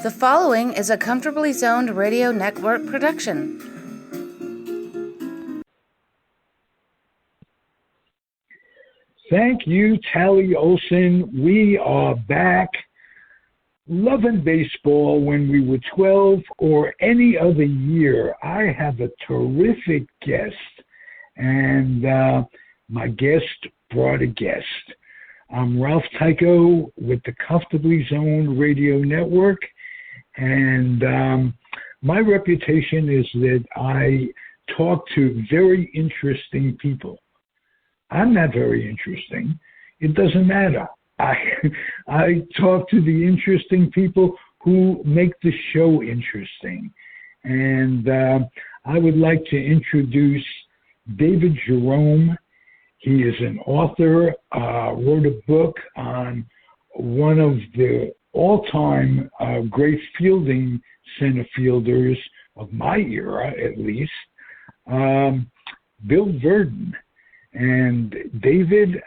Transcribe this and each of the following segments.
The following is a Comfortably Zoned Radio Network production. Thank you, Tally Olson. We are back. Loving baseball when we were 12 or any other year. I have a terrific guest, and my guest brought a guest. I'm Ralph Tycho with the Comfortably Zoned Radio Network, and my reputation is that I talk to very interesting people. I'm not very interesting. It doesn't matter. I talk to the interesting people who make the show interesting. And I would like to introduce David Jerome. He is an author, wrote a book on one of the all-time great fielding center fielders of my era, at least, Bill Virdon. And David,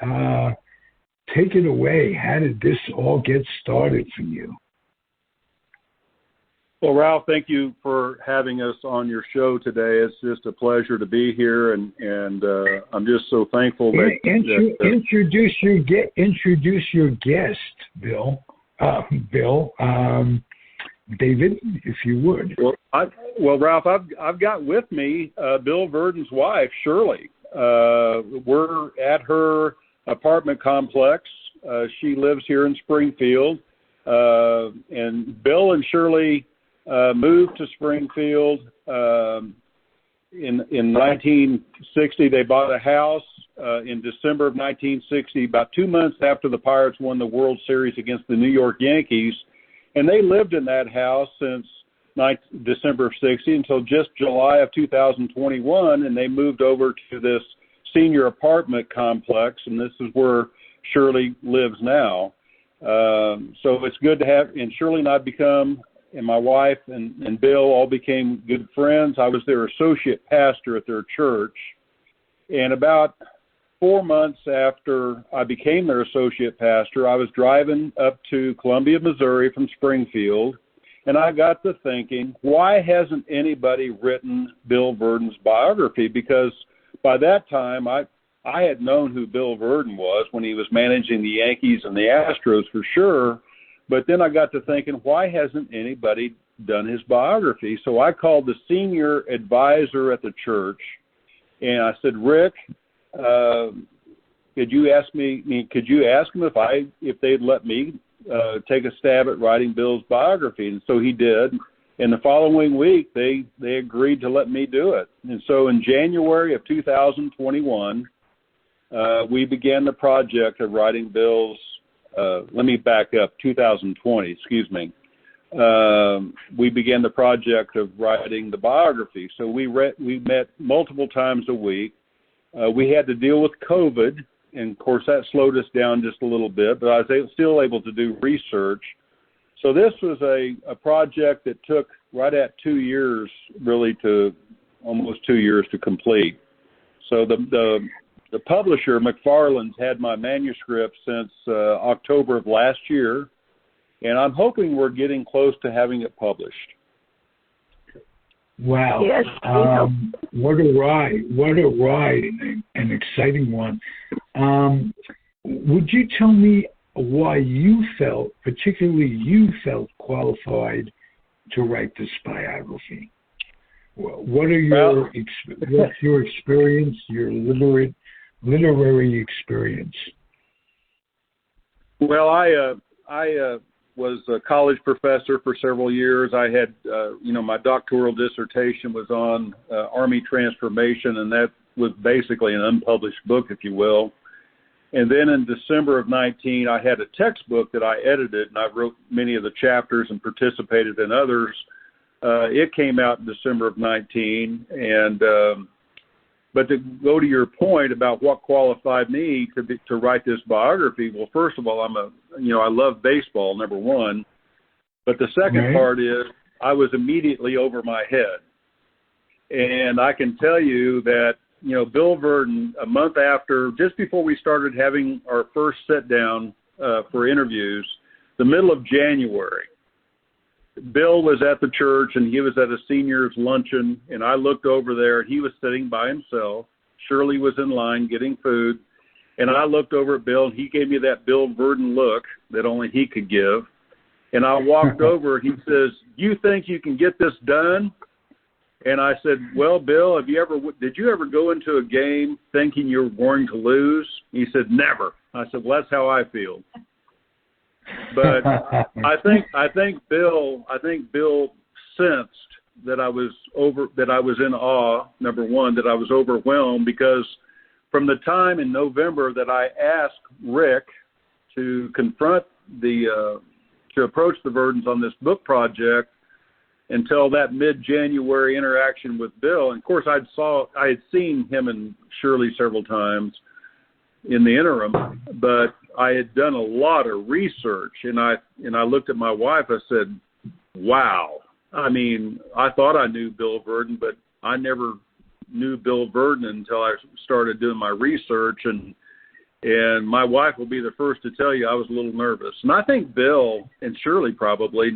take it away. How did this all get started for you? Well, Ralph, thank you for having us on your show today. It's just a pleasure to be here, and I'm just so thankful that introduce your guest, Bill. David, if you would. Well, Ralph, I've got with me Bill Virdon's wife, Shirley. We're at her apartment complex. She lives here in Springfield, and Bill and Shirley moved to Springfield in 1960. They bought a house in December of 1960, about 2 months after the Pirates won the World Series against the New York Yankees, and they lived in that house since December of 60 until just July of 2021, and they moved over to this senior apartment complex, and this is where Shirley lives now. So it's good to have, and Shirley and I and my wife and Bill all became good friends. I was their associate pastor at their church, and about 4 months after I became their associate pastor, I was driving up to Columbia, Missouri from Springfield, and I got to thinking, why hasn't anybody written Bill Virdon's biography? Because by that time, I had known who Bill Virdon was when he was managing the Yankees and the Astros for sure. But then I got to thinking, why hasn't anybody done his biography? So I called the senior advisor at the church, and I said, Rick, could you ask them if they'd let me take a stab at writing Bill's biography? And so he did. And the following week, they agreed to let me do it. And so in January of 2021, we began the project of writing Bill's, 2020, excuse me. We began the project of writing the biography. So we met multiple times a week. We had to deal with COVID, and of course that slowed us down just a little bit, but I was still able to do research. So this was a project that took right at 2 years, almost 2 years to complete. So the publisher, McFarland's, had my manuscript since October of last year, and I'm hoping we're getting close to having it published. Wow. Yes. What a ride, an exciting one. Would you tell me why particularly you felt qualified to write this biography? What's your experience, your literary experience? Well, I was a college professor for several years. I had, my doctoral dissertation was on Army transformation, and that was basically an unpublished book, if you will. And then in December of 19, I had a textbook that I edited, and I wrote many of the chapters and participated in others. It came out in December of 19, and but to go to your point about what qualified me to write this biography, well, first of all, I love baseball, number one. But the second part is I was immediately over my head. And I can tell you that, Bill Virdon, a month after, just before we started having our first sit down for interviews, the middle of January, Bill was at the church, and he was at a senior's luncheon, and I looked over there, and he was sitting by himself. Shirley was in line getting food, and I looked over at Bill, and he gave me that Bill Virdon look that only he could give. And I walked over, and he says, "You think you can get this done?" And I said, "Well, Bill, did you ever go into a game thinking you were going to lose?" He said, "Never." I said, "Well, that's how I feel." But I think Bill sensed that I was in awe. Number one, that I was overwhelmed, because from the time in November that I asked Rick to to approach the Virdons on this book project, until that mid-January interaction with Bill, and of course I had seen him and Shirley several times in the interim, but I had done a lot of research, and I looked at my wife. I said, "Wow." I mean, I thought I knew Bill Virdon, but I never knew Bill Virdon until I started doing my research, and my wife will be the first to tell you I was a little nervous. And I think Bill and Shirley probably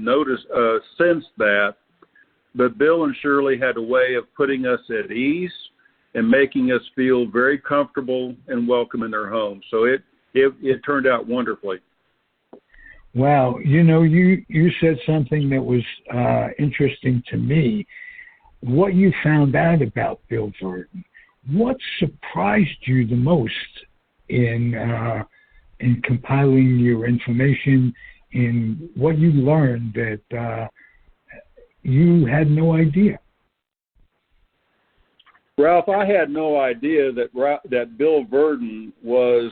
sensed that, but Bill and Shirley had a way of putting us at ease and making us feel very comfortable and welcome in their home. So it turned out wonderfully. Wow. You said something that was interesting to me. What you found out about Bill Virdon, what surprised you the most in compiling your information, in what you learned that you had no idea? Ralph, I had no idea that Bill Virdon was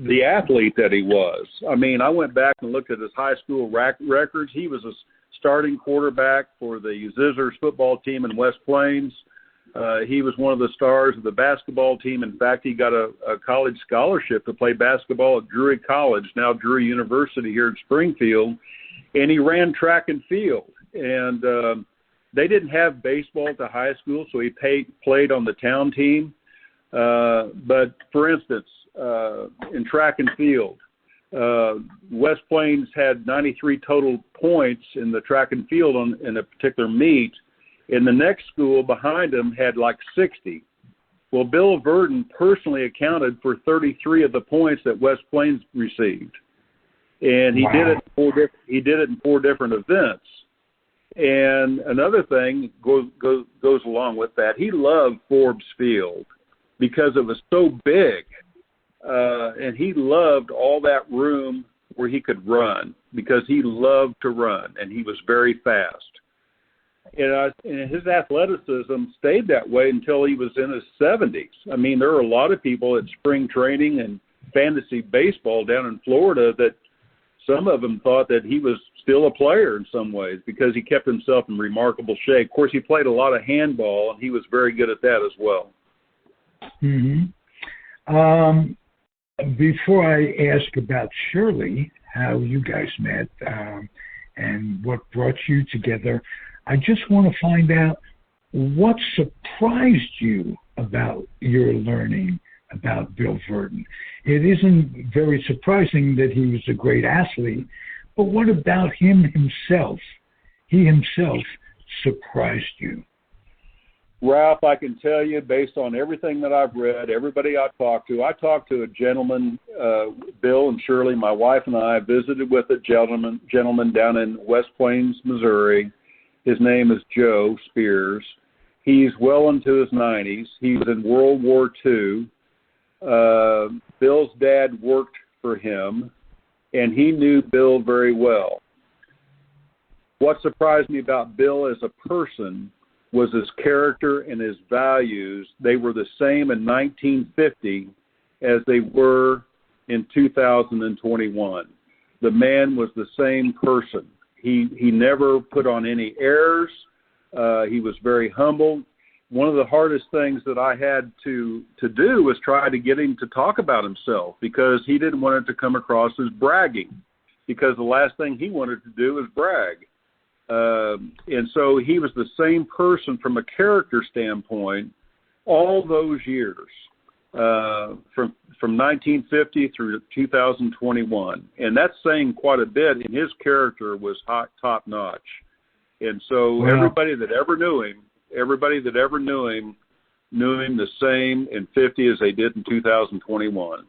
the athlete that he was. I mean, I went back and looked at his high school records. He was a starting quarterback for the Zizzers football team in West Plains. He was one of the stars of the basketball team. In fact, he got a college scholarship to play basketball at Drury College, now Drury University here in Springfield, and he ran track and field. And they didn't have baseball at the high school, so he played on the town team. But, for instance, in track and field, West Plains had 93 total points in the track and field in a particular meet, and the next school behind him had like 60. Well, Bill Virdon personally accounted for 33 of the points that West Plains received, and he did it in 4 different events. And another thing goes along with that. He loved Forbes Field because it was so big, and he loved all that room where he could run, because he loved to run, and he was very fast. And his athleticism stayed that way until he was in his 70s. I mean, there are a lot of people at spring training and fantasy baseball down in Florida that some of them thought that he was still a player in some ways, because he kept himself in remarkable shape. Of course, he played a lot of handball, and he was very good at that as well. Mm-hmm. Before I ask about Shirley, how you guys met, and what brought you together, I just want to find out what surprised you about your learning about Bill Virdon. It isn't very surprising that he was a great athlete, but what about him himself? He himself surprised you. Ralph, I can tell you, based on everything that I've read, everybody I talked to a gentleman, Bill and Shirley, my wife and I visited with a gentleman down in West Plains, Missouri. His name is Joe Spears. He's well into his 90s. He was in World War II. Bill's dad worked for him, and he knew Bill very well. What surprised me about Bill as a person was his character and his values. They were the same in 1950 as they were in 2021. The man was the same person. He never put on any airs. He was very humble. One of the hardest things that I had to do was try to get him to talk about himself, because he didn't want it to come across as bragging, because the last thing he wanted to do was brag. And so he was the same person from a character standpoint all those years. from 1950 through 2021, and that's saying quite a bit. And his character was top notch, and so everybody that ever knew him knew him the same in 50 as they did in 2021.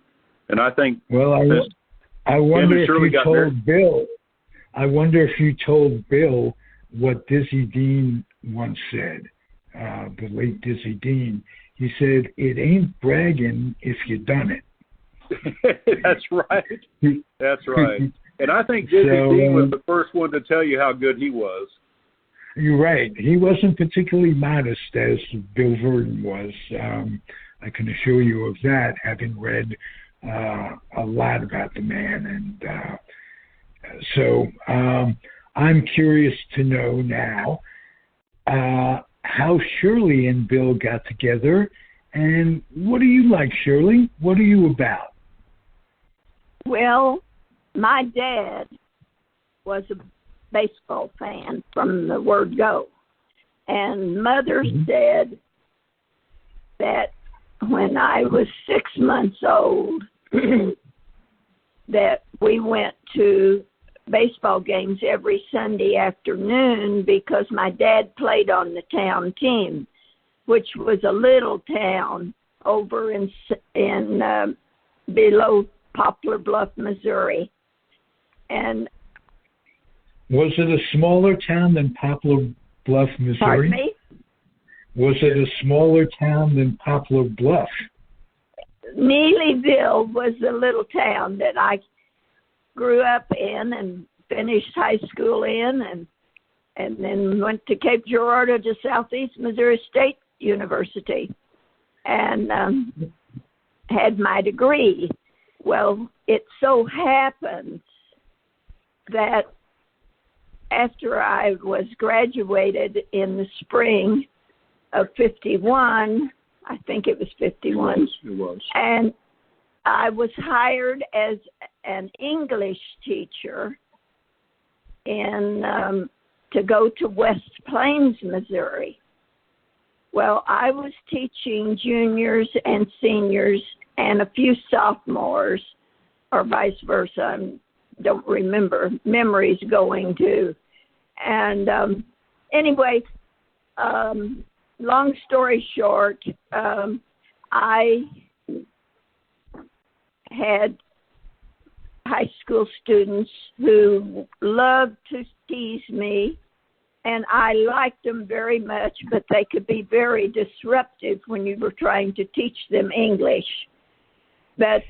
And I think I wonder if you told Bill. I wonder if you told Bill what Dizzy Dean once said, the late Dizzy Dean. He said, "It ain't bragging if you done it." That's right. That's right. And I think Dizzy Dean was the first one to tell you how good he was. You're right. He wasn't particularly modest as Bill Virdon was. I can assure you of that, having read a lot about the man. And so I'm curious to know now how Shirley and Bill got together. And what do you like, Shirley? What are you about? Well, my dad was a baseball fan from the word go. And Mother said that when I was 6 months old, that we went to baseball games every Sunday afternoon because my dad played on the town team, which was a little town over in below Poplar Bluff, Missouri. And was it a smaller town than Poplar Bluff, Missouri? Pardon me? Was it a smaller town than Poplar Bluff? Neelyville was a little town that I grew up in and finished high school in, and then went to Cape Girardeau to Southeast Missouri State University and had my degree. Well, it so happens that after I was graduated in the spring of 51, I think it was 51. It was. And I was hired as an English teacher to go to West Plains, Missouri. Well, I was teaching juniors and seniors and a few sophomores, or vice versa. I don't remember. Memory's going too. And anyway, long story short, I had high school students who loved to tease me, and I liked them very much, but they could be very disruptive when you were trying to teach them English. But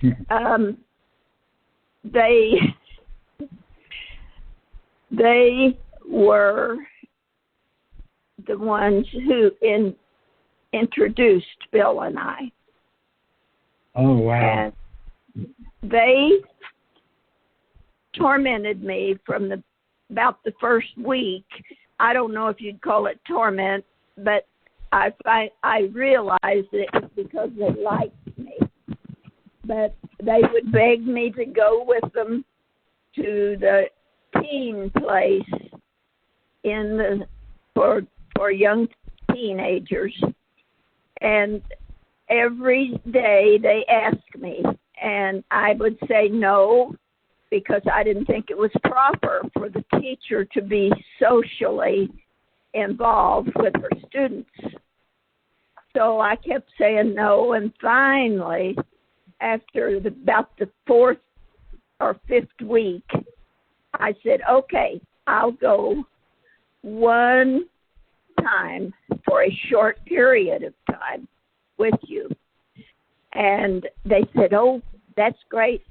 they were the ones who introduced Bill and I. Oh, wow. And they tormented me from about the first week. I don't know if you'd call it torment, but I realized it was because they liked me. But they would beg me to go with them to the teen place for young teenagers. And every day they asked me, and I would say no, because I didn't think it was proper for the teacher to be socially involved with her students. So I kept saying no, and finally, after about the fourth or fifth week, I said, okay, I'll go one time for a short period of time with you. And they said, oh, that's great,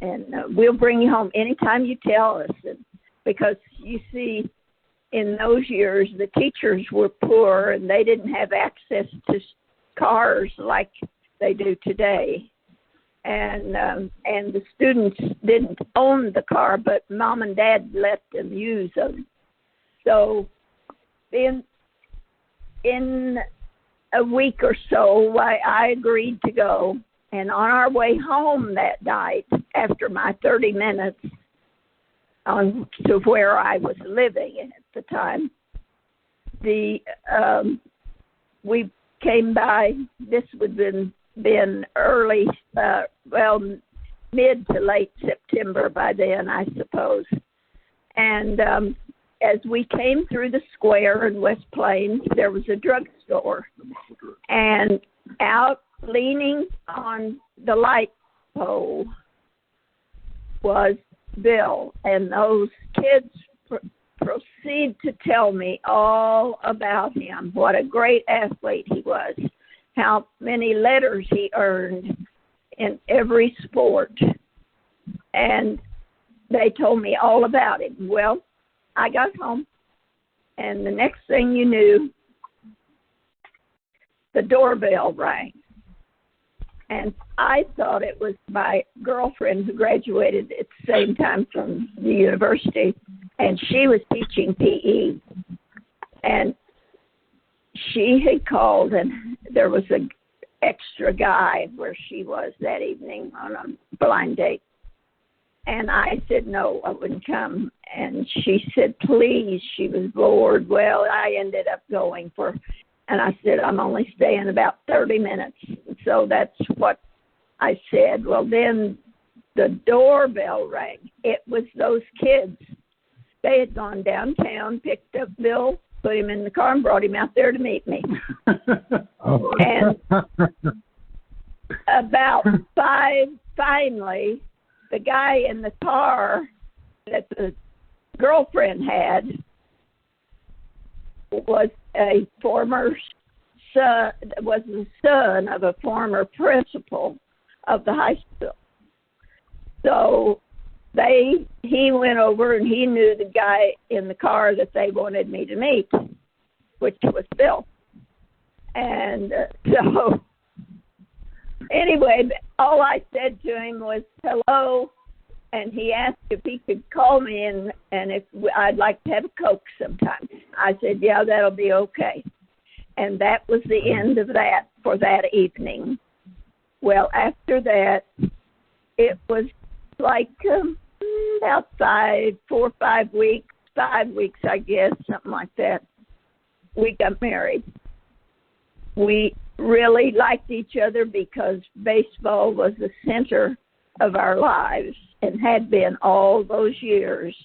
and we'll bring you home anytime you tell us. And because, you see, in those years, the teachers were poor, and they didn't have access to cars like they do today. And the students didn't own the car, but Mom and Dad let them use them. So in a week or so, I agreed to go. And on our way home that night, after my 30 minutes to where I was living at the time, we came by, this would have been been early, mid to late September by then, I suppose. And as we came through the square in West Plains, there was a drugstore. And out leaning on the light pole was Bill. And those kids proceed to tell me all about him, what a great athlete he was, how many letters he earned in every sport. And they told me all about him. Well, I got home, and the next thing you knew, the doorbell rang. And I thought it was my girlfriend who graduated at the same time from the university, and she was teaching PE. And she had called, and there was an extra guy where she was that evening on a blind date. And I said, no, I wouldn't come. And she said, please. She was bored. Well, I ended up going and I said, I'm only staying about 30 minutes. So that's what I said. Well, then the doorbell rang. It was those kids. They had gone downtown, picked up Bill, put him in the car, and brought him out there to meet me. And about finally, the guy in the car that the girlfriend had was the son of a former principal of the high school. So he went over and he knew the guy in the car that they wanted me to meet, which was Bill. And so anyway, all I said to him was hello, and he asked if he could call me and if I'd like to have a Coke sometime. I said, yeah, that'll be okay. And that was the end of that for that evening. Well, after that, it was like about 5 weeks, I guess, something like that. We got married. We really liked each other because baseball was the center of our lives and had been all those years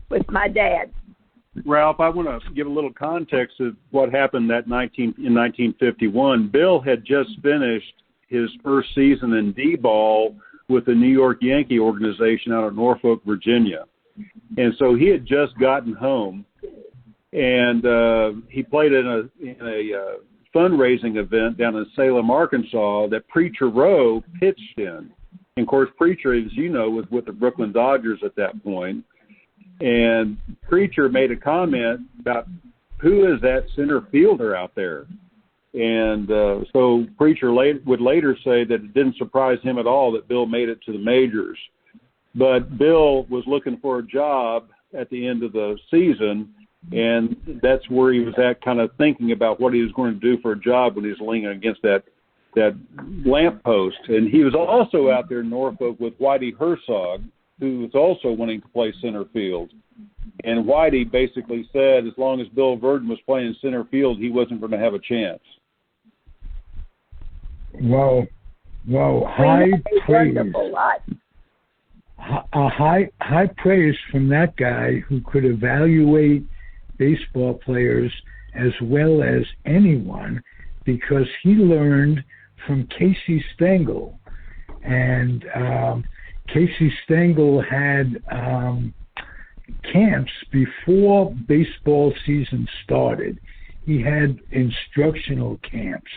with my dad. Ralph, I want to give a little context of what happened in 1951. Bill had just finished his first season in D-ball with the New York Yankee organization out of Norfolk, Virginia. And so he had just gotten home, and he played in a fundraising event down in Salem, Arkansas that Preacher Rowe pitched in. And, of course, Preacher, as you know, was with the Brooklyn Dodgers at that point. And Preacher made a comment about who is that center fielder out there. And so Preacher would later say that it didn't surprise him at all that Bill made it to the majors. But Bill was looking for a job at the end of the season, and that's where he was at, kind of thinking about what he was going to do for a job when he was leaning against that lamppost. And he was also out there in Norfolk with Whitey Herzog, who was also wanting to play center field. And Whitey basically said as long as Bill Virdon was playing center field, he wasn't going to have a chance. Well, high praise. High praise from that guy who could evaluate baseball players as well as anyone, because he learned from Casey Stengel. And Casey Stengel had camps before baseball season started. He had instructional camps.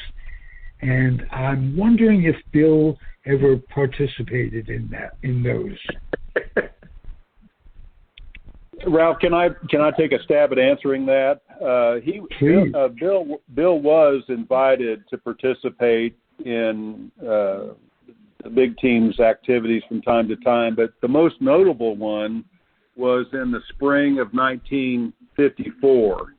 And I'm wondering if Bill ever participated in those. Ralph, can I take a stab at answering that? Bill was invited to participate in the big team's activities from time to time, but the most notable one was in the spring of 1954.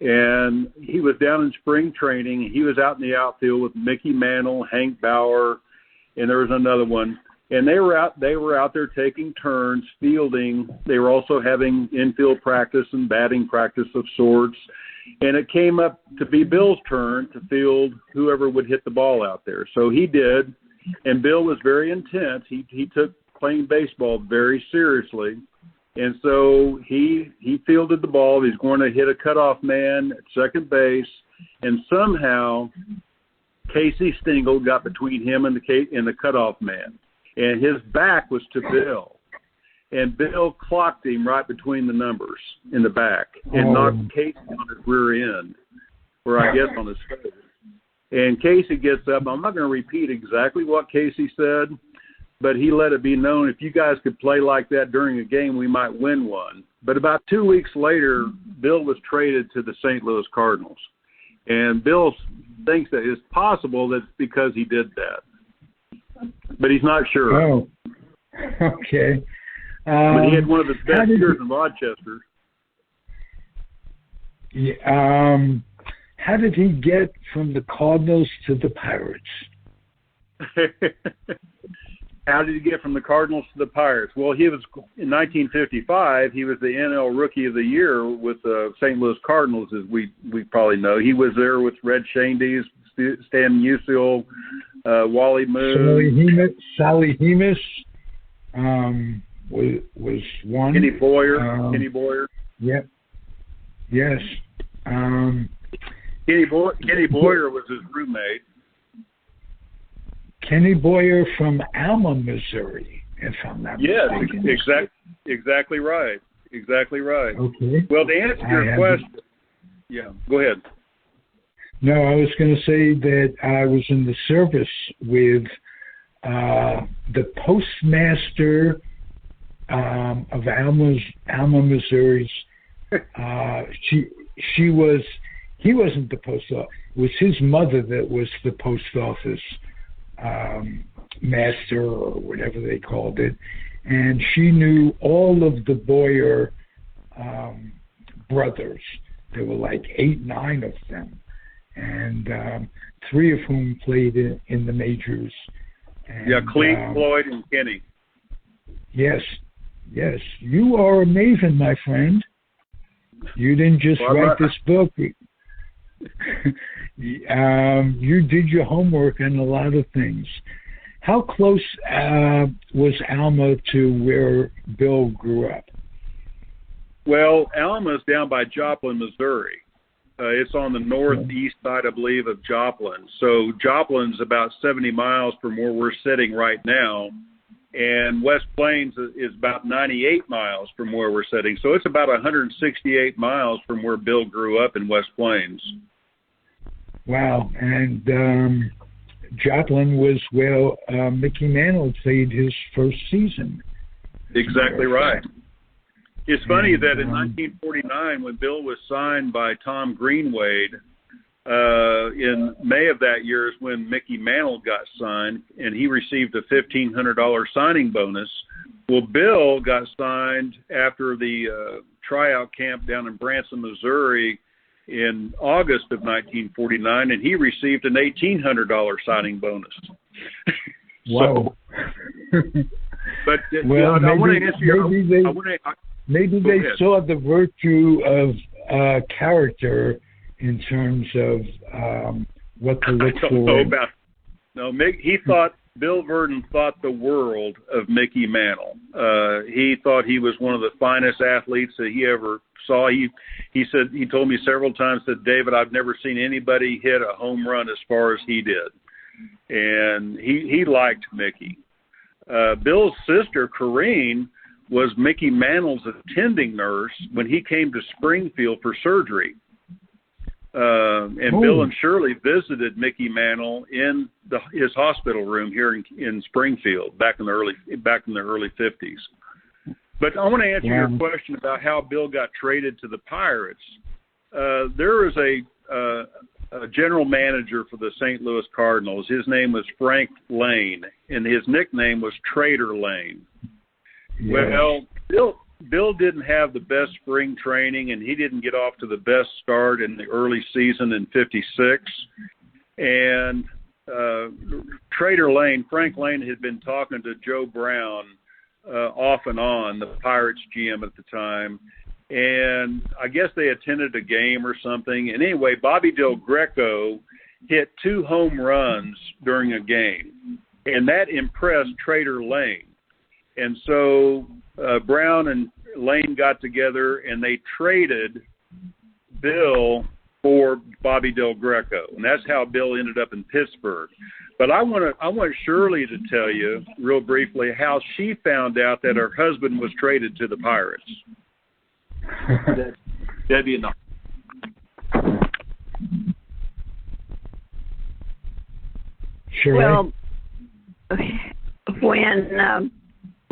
And he was down in spring training. He was out in the outfield with Mickey Mantle, Hank Bauer, and there was another one. And they were out there taking turns fielding. They were also having infield practice and batting practice of sorts. And it came up to be Bill's turn to field whoever would hit the ball out there. So he did, and Bill was very intense. He took playing baseball very seriously. And so he fielded the ball. He's going to hit a cutoff man at second base, and somehow Casey Stengel got between him and the cutoff man, and his back was to Bill. And Bill clocked him right between the numbers in the back and knocked Casey on his rear end, or I guess on his face. And Casey gets up. I'm not going to repeat exactly what Casey said, but he let it be known, if you guys could play like that during a game, we might win one. But about 2 weeks later, Bill was traded to the St. Louis Cardinals. And Bill thinks that it's possible that it's because he did that. But he's not sure. Oh, okay. But he had one of his best years in Rochester. Yeah, how did he get from the Cardinals to the Pirates? How did he get from the Cardinals to the Pirates? Well, he was in 1955. He was the NL Rookie of the Year with the St. Louis Cardinals, as we probably know. He was there with Red Shandies, Stan Musial, Wally Moon, Sally Hemus. Was one. Kenny Boyer. Yep. Yes. Kenny Boyer was his roommate. Kenny Boyer from Alma, Missouri, if I'm not mistaken. Yes, exactly right. Exactly right. Okay. Well, to answer your question, go ahead. No, I was going to say that I was in the service with the postmaster of Alma, Missouri's. He wasn't the post office. It was his mother that was the post office master, or whatever they called it, and she knew all of the Boyer brothers. There were like 8-9 of them, and 3 of whom played in the majors. And, Clete, Floyd, and Kenny. Yes. You are amazing, my friend. You didn't just write this book. You did your homework on a lot of things. How close was Alma to where Bill grew up? Well, Alma's down by Joplin, Missouri. It's on the northeast side, I believe, of Joplin. So Joplin's about 70 miles from where we're sitting right now, and West Plains is about 98 miles from where we're sitting. So it's about 168 miles from where Bill grew up in West Plains. Wow. And Joplin was where Mickey Mantle played his first season. Exactly right. It's funny that in 1949, when Bill was signed by Tom Greenwade, in May of that year is when Mickey Mantle got signed, and he received a $1,500 signing bonus. Well, Bill got signed after the tryout camp down in Branson, Missouri in August of 1949, and he received an $1,800 signing bonus. Wow. But well, I want to answer your... Maybe they saw the virtue of character in terms of what to look for. Bill Virdon thought the world of Mickey Mantle. He thought he was one of the finest athletes that he ever saw. He said, he told me several times that, David, I've never seen anybody hit a home run as far as he did. And he liked Mickey. Bill's sister, Corrine, was Mickey Mantle's attending nurse when he came to Springfield for surgery. Bill and Shirley visited Mickey Mantle in his hospital room here in Springfield back in the early 50s. But I want to answer your question about how Bill got traded to the Pirates. There was a general manager for the St. Louis Cardinals. His name was Frank Lane, and his nickname was Trader Lane. Yes. Well, Bill didn't have the best spring training, and he didn't get off to the best start in the early season in '56. And Trader Lane, Frank Lane, had been talking to Joe Brown off and on, the Pirates GM at the time. And I guess they attended a game or something. And anyway, Bobby Del Greco hit 2 home runs during a game. And that impressed Trader Lane. And so Brown and Lane got together and they traded Bill for Bobby Del Greco. And that's how Bill ended up in Pittsburgh. But I want Shirley to tell you real briefly how she found out that her husband was traded to the Pirates. Debbie and Shirley? Well,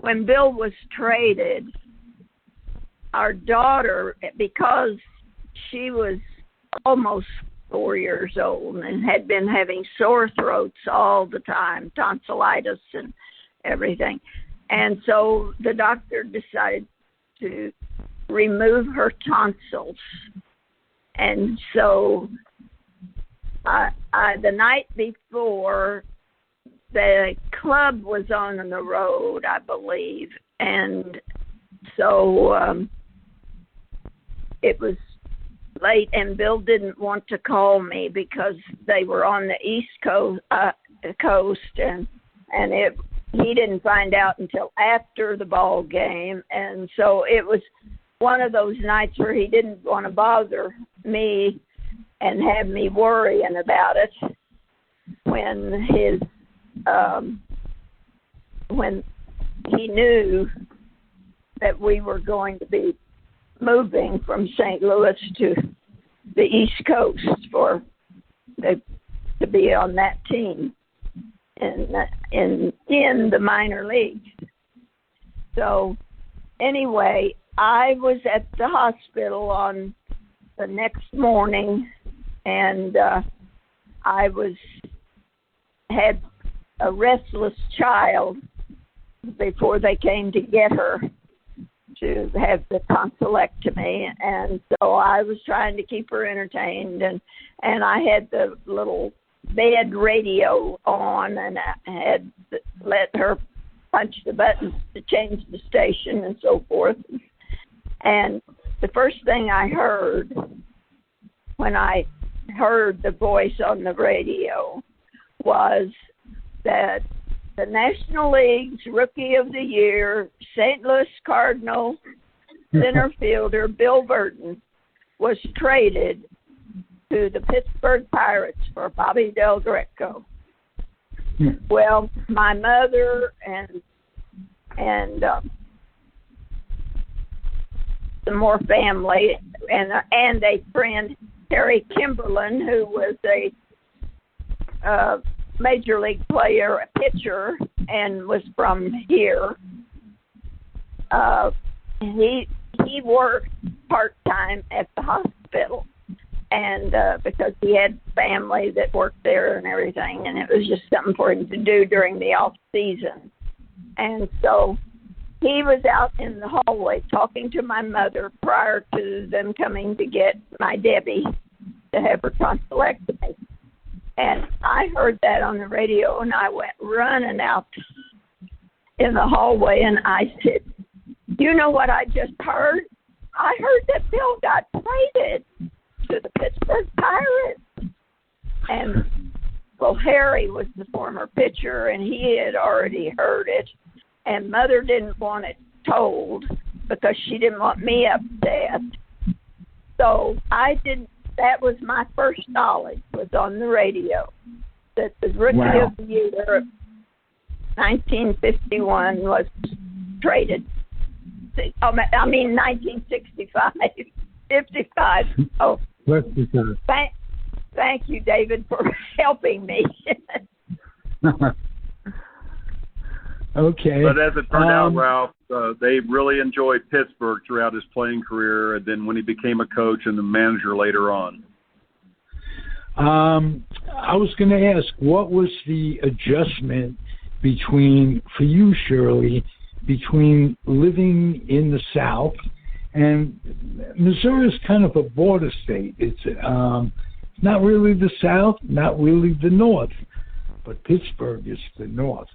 when Bill was traded, our daughter, because she was almost 4 years old and had been having sore throats all the time, tonsillitis and everything. And so the doctor decided to remove her tonsils. And so the night before, the club was on the road, I believe. And so it was late, and Bill didn't want to call me because they were on the East Coast, and he didn't find out until after the ball game. And so it was one of those nights where he didn't want to bother me and have me worrying about it when when he knew that we were going to be moving from St. Louis to the East Coast to be on that team in the minor leagues. So anyway, I was at the hospital on the next morning, and I had a restless child before they came to get her to have the tonsillectomy, and so I was trying to keep her entertained, and I had the little bed radio on, and I had let her punch the buttons to change the station and so forth. And the first thing I heard when I heard the voice on the radio was that the National League's Rookie of the Year, St. Louis Cardinal center fielder Bill Virdon was traded to the Pittsburgh Pirates for Bobby Del Greco. Well, my mother and some more family and a friend, Terry Kimberlin, who was a major league player, a pitcher, and was from here. He worked part-time at the hospital, and because he had family that worked there and everything, and it was just something for him to do during the off season. And so he was out in the hallway talking to my mother prior to them coming to get my Debbie to have her tonsillectomy. And I heard that on the radio, and I went running out in the hallway, and I said, "You know what I just heard? I heard that Bill got traded to the Pittsburgh Pirates." And, well, Harry was the former pitcher, and he had already heard it. And Mother didn't want it told because she didn't want me upset. So I didn't. That was my first knowledge, was on the radio, that the Rookie of the Year 1951 was traded. I mean 1965, 55. Oh, thank you, David, for helping me. Okay. But as it turned out, Ralph, they really enjoyed Pittsburgh throughout his playing career, and then when he became a coach and the manager later on. I was going to ask, what was the adjustment for you, Shirley, between living in the South, and Missouri is kind of a border state. It's not really the South, not really the North. but Pittsburgh is the North.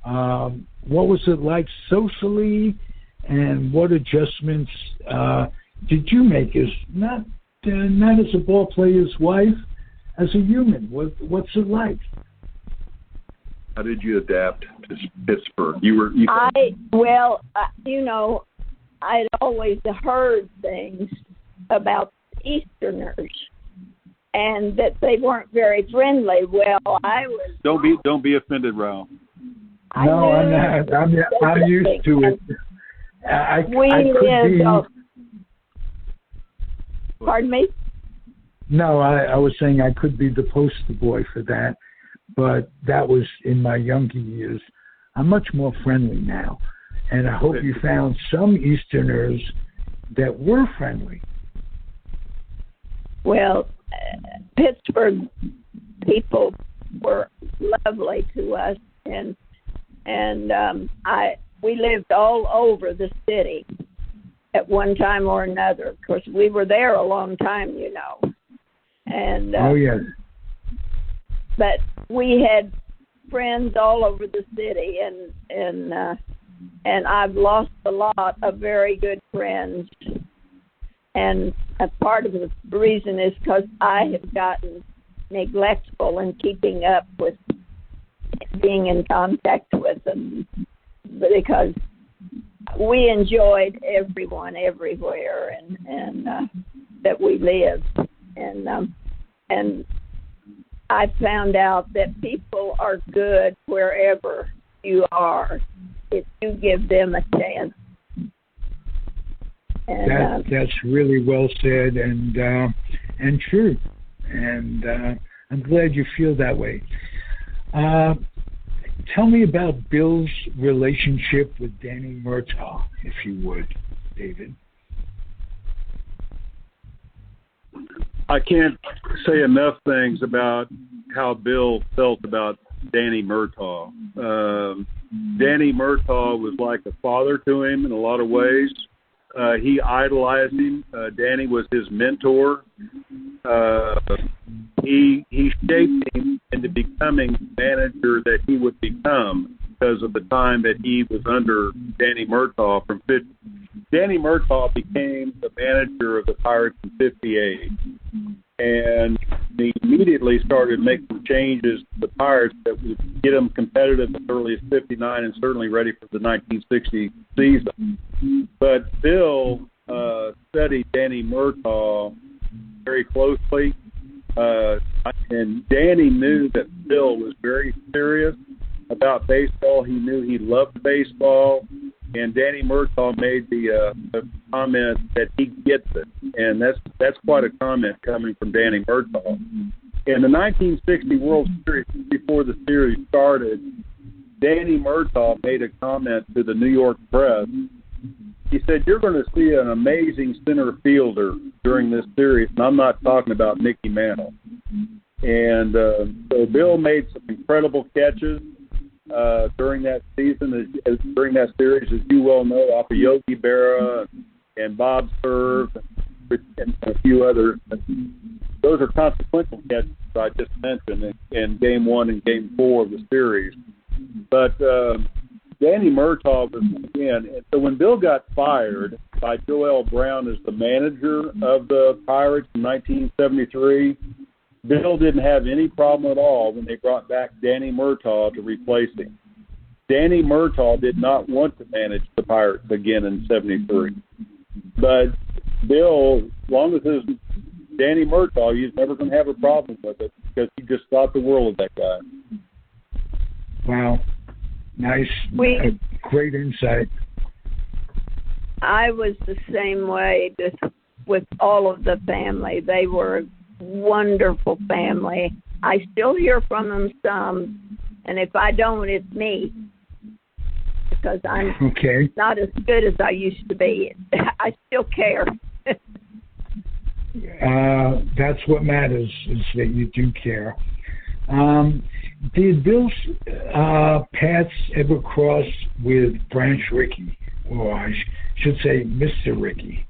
What was it like socially, and what adjustments did you make as not as a ball player's wife, as a human? What's it like? How did you adapt to Pittsburgh? I'd always heard things about Easterners and that they weren't very friendly. Well, I was. Don't be offended, Ralph. No, I'm not. I'm used to it. Pardon me? No, I was saying I could be the poster boy for that, but that was in my younger years. I'm much more friendly now, and I hope you found some Easterners that were friendly. Well, Pittsburgh people were lovely to us, and we lived all over the city at one time or another. Of course, we were there a long time, you know. And oh yes. But we had friends all over the city, and I've lost a lot of very good friends. And a part of the reason is because I have gotten neglectful in keeping up with being in contact with them, because we enjoyed everyone everywhere, and that we lived, and I found out that people are good wherever you are if you give them a chance. And, that's really well said and true, and I'm glad you feel that way. Tell me about Bill's relationship with Danny Murtaugh, if you would, David. I can't say enough things about how Bill felt about Danny Murtaugh. Danny Murtaugh was like a father to him in a lot of ways. He idolized him. Danny was his mentor. He shaped him into becoming the manager that he would become because of the time that he was under Danny Murtaugh. Danny Murtaugh became the manager of the Pirates in '58, and he immediately started making changes to the Pirates that would get them competitive as early as '59 and certainly ready for the 1960 season. But Bill studied Danny Murtaugh very closely, and Danny knew that Bill was very serious about baseball. He knew he loved baseball, and Danny Murtaugh made the comment that he gets it, and that's quite a comment coming from Danny Murtaugh. In the 1960 World Series, before the series started, Danny Murtaugh made a comment to the New York press. He said, "You're going to see an amazing center fielder during this series," and I'm not talking about Mickey Mantle. And so Bill made some incredible catches during that season, during that series, as you well know, off of Yogi Berra and Bob Serve and a few others. Those are consequential catches I just mentioned in Game 1 and Game 4 of the series. But Danny Murtaugh was, again, and so when Bill got fired by Joel Brown as the manager of the Pirates in 1973, Bill didn't have any problem at all when they brought back Danny Murtaugh to replace him. Danny Murtaugh did not want to manage the Pirates again in '73. But Bill, as long as it was Danny Murtaugh, he was never going to have a problem with it because he just thought the world of that guy. Wow. Nice. Great insight. I was the same way with all of the family. They were a wonderful family. I still hear from them some, and if I don't, it's me, because I'm not as good as I used to be. I still care. That's what matters, is that you do care. Did Bill's paths ever cross with Branch Rickey, or I should say Mr. Rickey?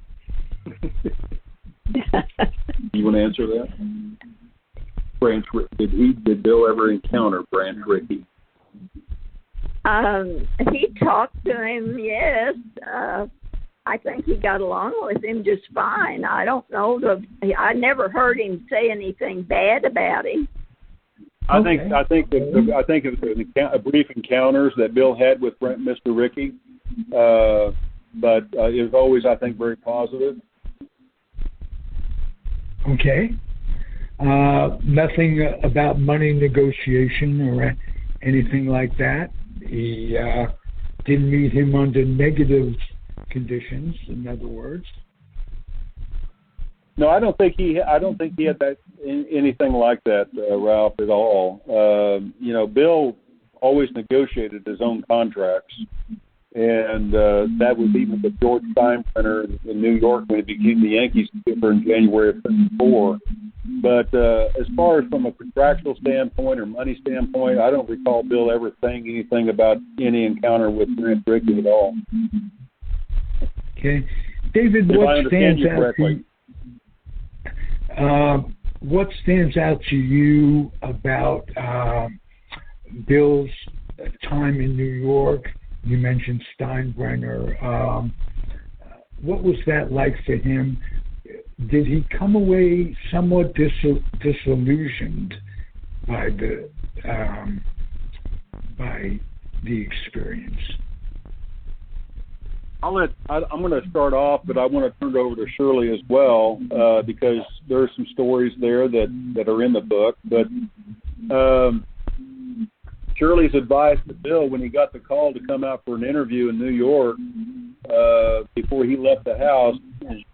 You want to answer that? Did Bill ever encounter Branch Rickey? He talked to him, yes. I think he got along with him just fine. I don't know. I never heard him say anything bad about him. I think it was a brief encounters that Bill had with Mr. Rickey, but it was always, I think, very positive. Okay. Nothing about money negotiation or anything like that. He didn't meet him under negative conditions, in other words. No, I don't think he had that anything like that, Ralph, at all. Bill always negotiated his own contracts, and that was even with George Steinbrenner in New York when he became the Yankees skipper in January of '54. But as far as from a contractual standpoint or money standpoint, I don't recall Bill ever saying anything about any encounter with Branch Rickey at all. Okay, David, what stands out to you about Bill's time in New York? You mentioned Steinbrenner. What was that like for him? Did he come away somewhat disillusioned by the experience? I'm going to start off, but I want to turn it over to Shirley as well, because there are some stories there that are in the book. But Shirley's advice to Bill when he got the call to come out for an interview in New York before he left the house,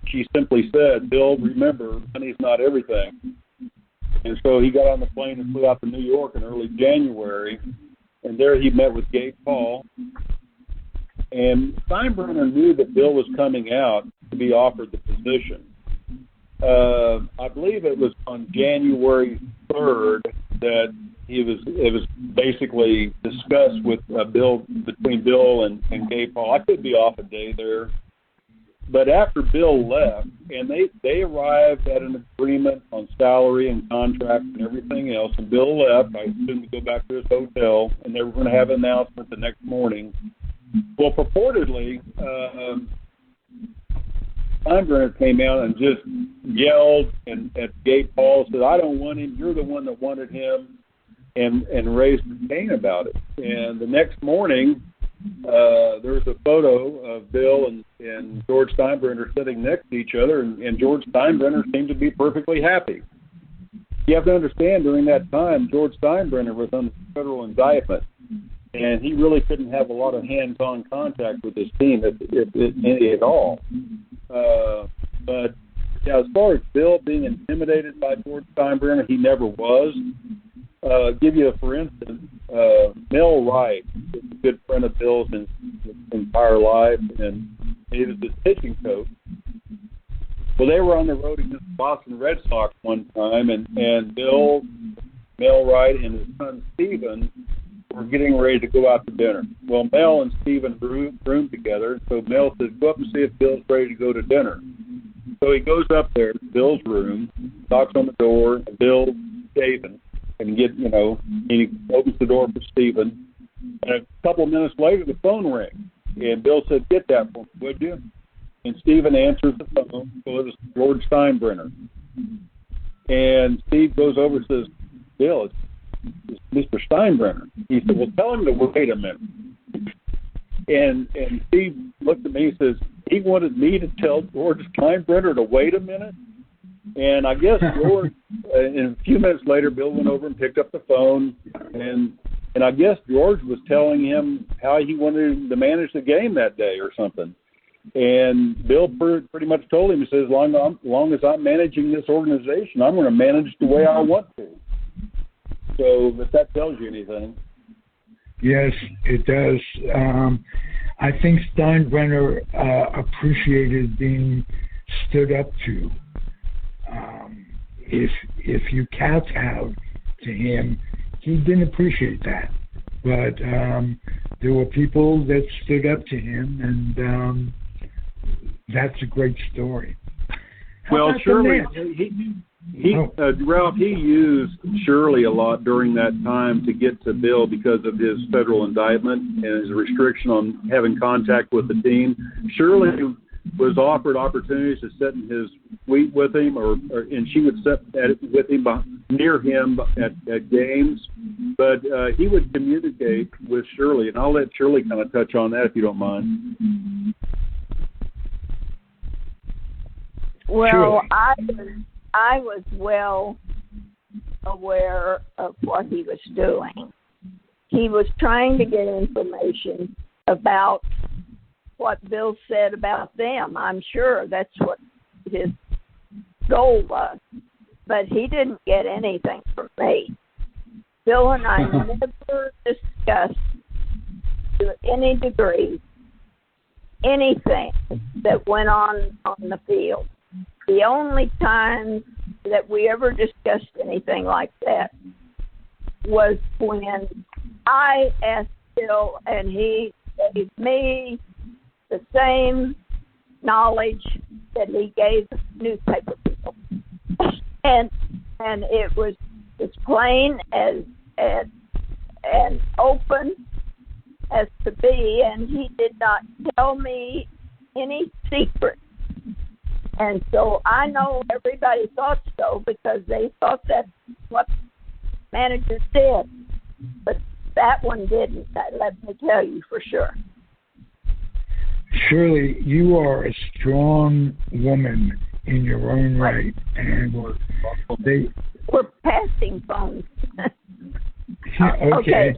she simply said, "Bill, remember, money's not everything." And so he got on the plane and flew out to New York in early January, and there he met with Gabe Paul. And Steinbrenner knew that Bill was coming out to be offered the position. I believe it was on January 3rd that it was basically discussed with between Bill and Gabe Paul. I could be off a day there. But after Bill left, and they arrived at an agreement on salary and contract and everything else, and Bill left, I assumed to go back to his hotel, and they were going to have an announcement the next morning. Well, purportedly, Steinbrenner came out and just yelled at Gabe Paul, said, "I don't want him, you're the one that wanted him," and raised Cain about it. And the next morning, there's a photo of Bill and George Steinbrenner sitting next to each other, and George Steinbrenner seemed to be perfectly happy. You have to understand, during that time, George Steinbrenner was under federal indictment, and he really couldn't have a lot of hands-on contact with his team, if any at all. But yeah, as far as Bill being intimidated by George Steinbrenner, he never was. Give you for instance, Mel Wright is a good friend of Bill's in his entire life, and he was his pitching coach. Well, they were on the road against the Boston Red Sox one time, and Bill, Mel Wright, and his son Stephen were getting ready to go out to dinner. Well, Mel and Stephen roomed together, so Mel said, "Go up and see if Bill's ready to go to dinner." So he goes up there to Bill's room, knocks on the door, and Bill, Stephen, and he opens the door for Stephen. And a couple of minutes later, the phone rings, and Bill said, "Get that for me, would you?" And Stephen answers the phone. So it was George Steinbrenner. And Steve goes over and says, "Bill, it's Mr. Steinbrenner." He said, "Well, tell him to wait a minute." And Steve looked at me and says, "He wanted me to tell George Steinbrenner to wait a minute?" And I guess George, and a few minutes later, Bill went over and picked up the phone, and I guess George was telling him how he wanted him to manage the game that day or something. And Bill pretty much told him, he says, as long as I'm managing this organization, I'm going to manage the way I want to. So if that tells you anything. Yes, it does. I think Steinbrenner appreciated being stood up to. If you kowtowed to him, he didn't appreciate that. But there were people that stood up to him, and that's a great story. Well, Shirley, Ralph, he used Shirley a lot during that time to get to Bill because of his federal indictment and his restriction on having contact with the team. Shirley was offered opportunities to sit in his suite with him, and she would sit with him near him at games. But he would communicate with Shirley, and I'll let Shirley kind of touch on that if you don't mind. Well, Shirley. I was well aware of what he was doing. He was trying to get information about what Bill said about them. I'm sure that's what his goal was. But he didn't get anything from me. Bill and I never discussed, to any degree, anything that went on the field. The only time that we ever discussed anything like that was when I asked Bill, and he gave me the same knowledge that he gave newspaper people. And it was as plain as open as to be, and he did not tell me any secret. And so I know everybody thought so because they thought that's what managers did. But that one didn't, let me tell you for sure. Shirley, you are a strong woman in your own right. And we're passing phones. Okay.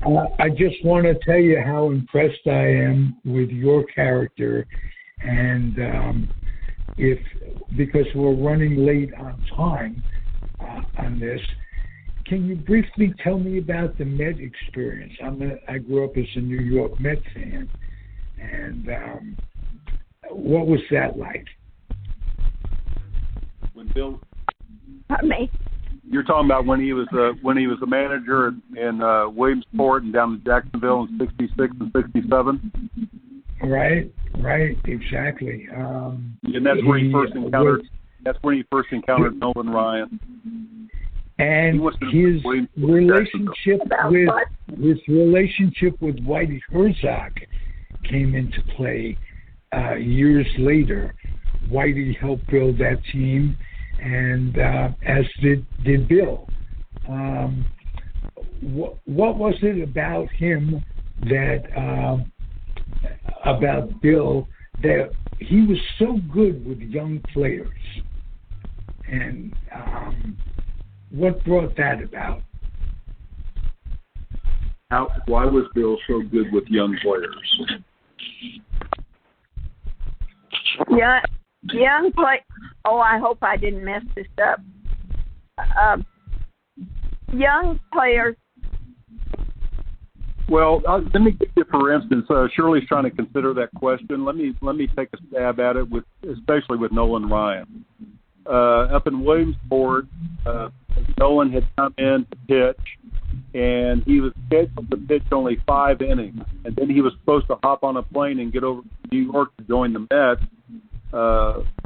I just want to tell you how impressed I am with your character, and because we're running late on time on this, can you briefly tell me about the Met experience? I grew up as a New York Met fan, and what was that like? When Bill, pardon me? You're talking about when he was a manager in Williamsport and down in Jacksonville in '66 and '67. Right, exactly. And that's where he first encountered. That's when he first encountered Nolan Ryan. And his relationship with Whitey Herzog came into play years later. Whitey helped build that team, and as did Bill. What was it about him about Bill that he was so good with young players? And what brought that about? Why was Bill so good with young players? Yeah, young play. Oh, I hope I didn't mess this up. Young players. Well, let me give you, for instance, Shirley's trying to consider that question. Let me take a stab at it, especially with Nolan Ryan. Up in Williamsport, Nolan had come in to pitch, and he was scheduled to pitch only 5 innings, and then he was supposed to hop on a plane and get over to New York to join the Mets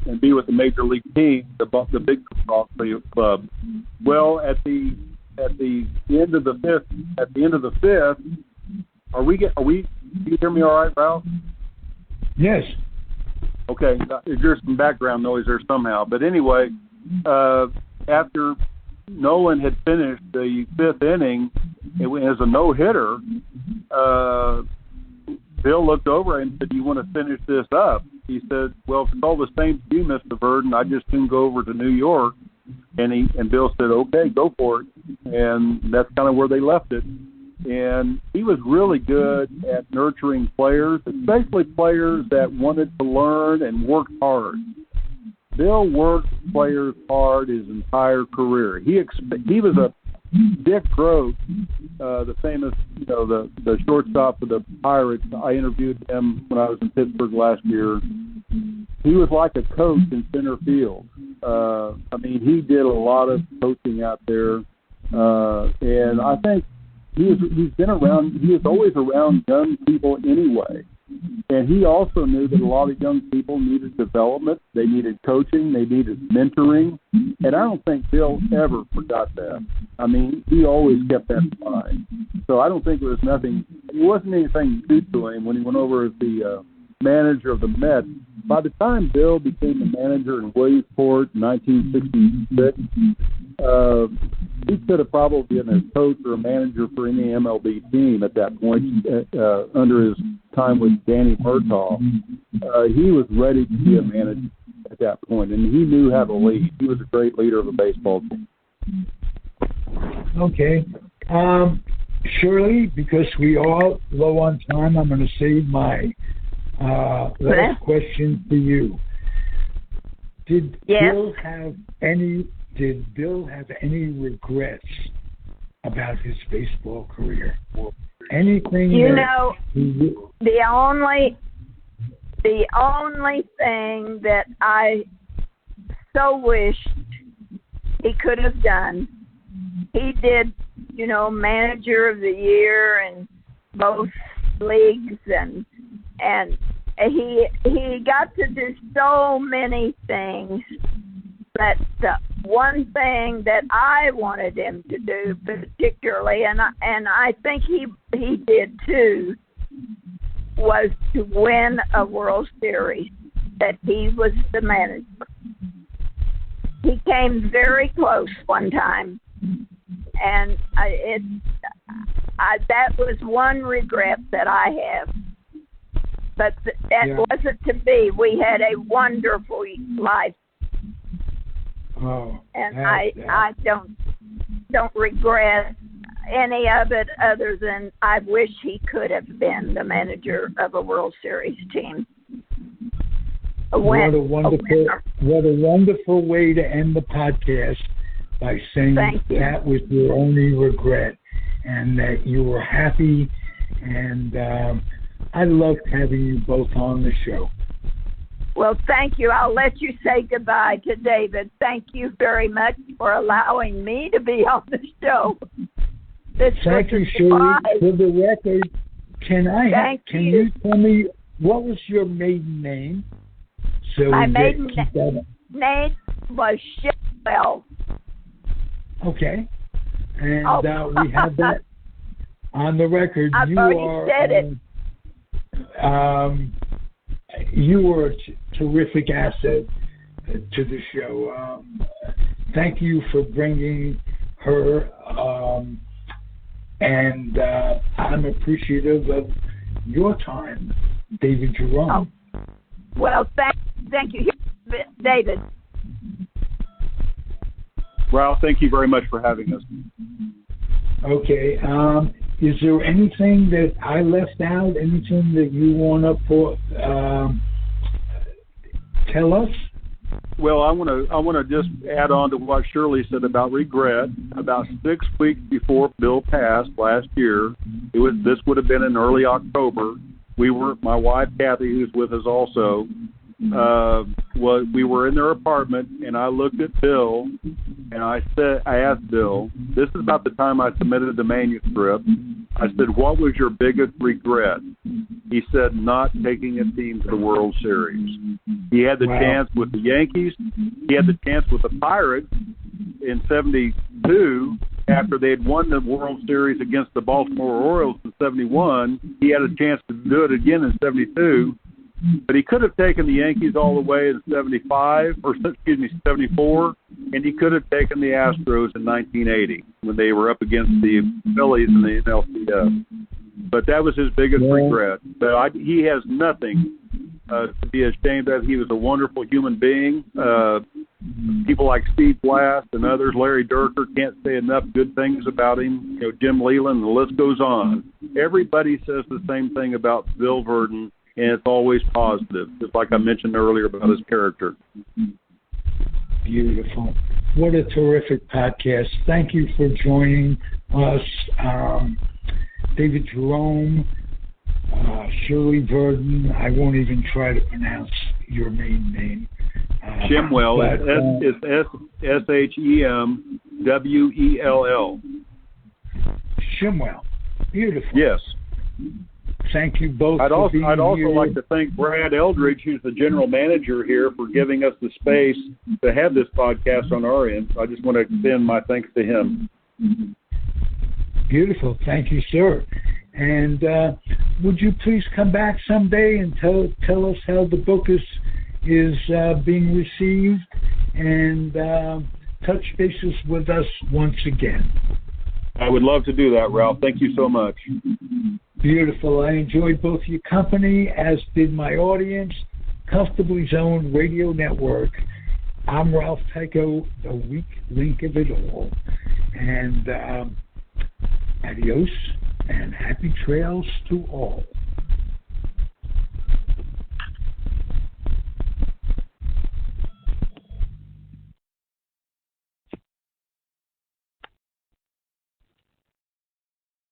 and be with the major league team, the big club. Well, at the end of the fifth, are we? Can you hear me all right, Ralph? Yes. Okay, there's some background noise there somehow. But anyway, after Nolan had finished the 5th inning, it was a no-hitter. Bill looked over and said, "Do you want to finish this up?" He said, "Well, if it's all the same to you, Mr. Virdon, I just soon go over to New York." And Bill said, "Okay, go for it." And that's kind of where they left it. And he was really good at nurturing players, especially players that wanted to learn and worked hard. Bill worked players hard his entire career. He was a Dick Groat, the famous, the shortstop for the Pirates. I interviewed him when I was in Pittsburgh last year. He was like a coach in center field. He did a lot of coaching out there, and I think he's been around. He was always around young people anyway, And he also knew that a lot of young people needed development, they needed coaching, they needed mentoring, and I don't think Bill ever forgot that. I mean, he always kept that in mind. So I don't think it wasn't anything new to him when he went over as the manager of the Mets. By the time Bill became the manager in Williamsport in 1966, he could have probably been a coach or a manager for any MLB team at that point under his time with Danny Murtaugh. He was ready to be a manager at that point, and he knew how to lead. He was a great leader of a baseball team. Okay. Shirley, because we are low on time, I'm going to save my last question for you. Did Bill have any regrets about his baseball career? Anything? The only thing that I so wished he could have done, he did, manager of the year in both leagues, and he got to do so many things. But the one thing that I wanted him to do particularly, and I think he did too, was to win a World Series, that he was the manager. He came very close one time, and that was one regret that I have. But that wasn't to be. We had a wonderful life. Oh, and I don't regret any of it other than I wish he could have been the manager of a World Series team. What a wonderful way to end the podcast by saying that was your only regret and that you were happy. And I loved having you both on the show. Well, thank you. I'll let you say goodbye to David. Thank you very much for allowing me to be on the show. Thank you, Shirley. For the record, can you tell me what was your maiden name? So my maiden name was Shirley. Okay. And we have that on the record. I've already said it. You were a terrific asset to the show. Thank you for bringing her, and I'm appreciative of your time, David Jerome. Oh. Well, thank you, David. Ralph, thank you very much for having us. Okay. Is there anything that I left out? Anything that you want to tell us? Well, I want to just add on to what Shirley said about regret. About 6 weeks before Bill passed last year, this would have been in early October. We were, my wife Kathy, who's with us also, we were in their apartment, and I looked at Bill, and I asked Bill, this is about the time I submitted the manuscript. I said, what was your biggest regret? He said, not taking a team to the World Series. He had the chance with the Yankees. He had the chance with the Pirates in 72 after they had won the World Series against the Baltimore Orioles in 71. He had a chance to do it again in 72. But he could have taken the Yankees all the way in 74, and he could have taken the Astros in 1980 when they were up against the Phillies in the NLCS. But that was his biggest regret. But he has nothing to be ashamed of. He was a wonderful human being. People like Steve Blass and others, Larry Durker, can't say enough good things about him. Jim Leland, the list goes on. Everybody says the same thing about Bill Virdon, and it's always positive, just like I mentioned earlier about his character. Beautiful. What a terrific podcast. Thank you for joining us. David Jerome, Shirley Virdon. I won't even try to pronounce your main name. Shemwell. It's Shemwell. Shemwell. Beautiful. Yes. thank you both I'd for being also here. like to thank Brad Eldridge, who's the general manager here, for giving us the space to have this podcast on our end. I just want to extend my thanks to him. Beautiful. Thank you, sir. And would you please come back someday and tell us how the book is being received, and touch bases with us once again? I would love to do that, Ralph. Thank you so much. Beautiful. I enjoyed both your company, as did my audience. Comfortably Zoned Radio Network. I'm Ralph Tycho, the weak link of it all. And adios and happy trails to all.